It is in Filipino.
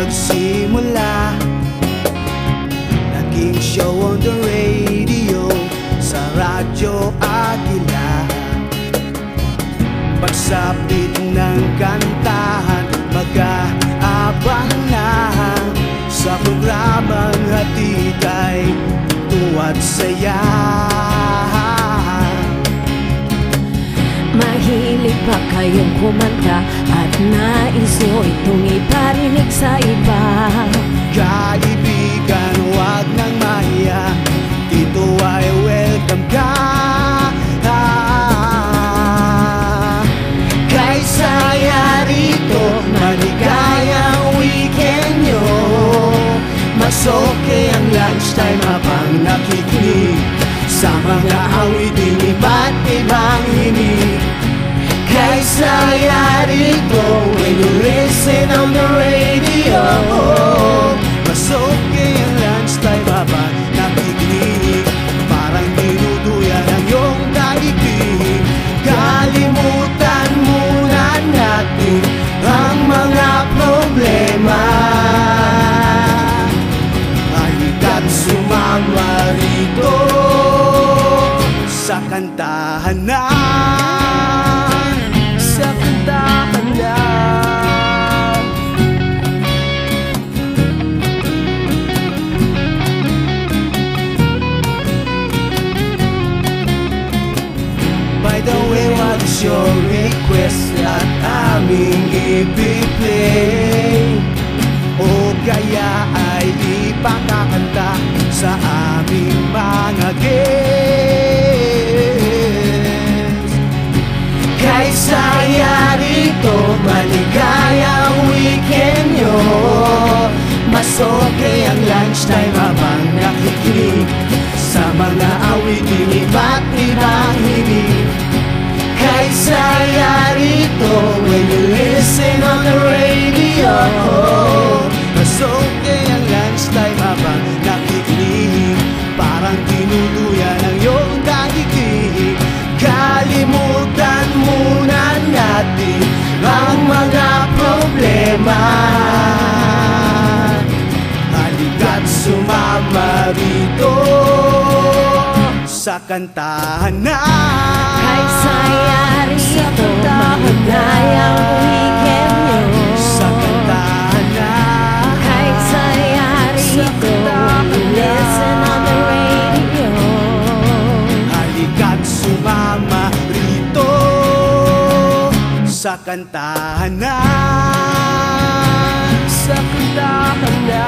nagsimula. Naging show on the radio, sa Radyo Agila. Pagsapit ng kantahan, mag-aabang na sa programang hatid ay tuwa't saya. Mahilig ba kayong kumanta at nais nyo itong iparinig sa iba? Kaibigan, huwag nang mahiya, dito ay welcome ka. Kay saya rito, maligayang weekend nyo. Mas okay ang lunchtime habang nakikinig sa mga awiting iba't ibang himig. Kay saya rito, when you listen on the radio. Mas okay ang lunchtime habang nakikinig, parang dinuduyan ang iyong daigdig. Kalimutan muna natin ang mga problema. Halika't sumama rito sa kantahan na, sa kantahan na. By the way, what is your request at aming i-play? O kaya ay ipakakanta sa aming mga guests? Kay saya rito, maligayang weekend nyo. Mas okay ang lunchtime habang nakikinig sa mga awiting iba't ibang himig. Kay saya rito, when you listen on the radio. Mas okay ang lunchtime habang nakikinig, parang tinuluyan ang iyong daigdig. Kalimutan muna natin ang mga problema. Halika't sumama rito sa kantahan na, Kay saya rito, maligayang weekend nyo. sa kantahan na, Kay saya rito, listen on the radio. halika't sumama rito sa kantahan na, sa kantahan na.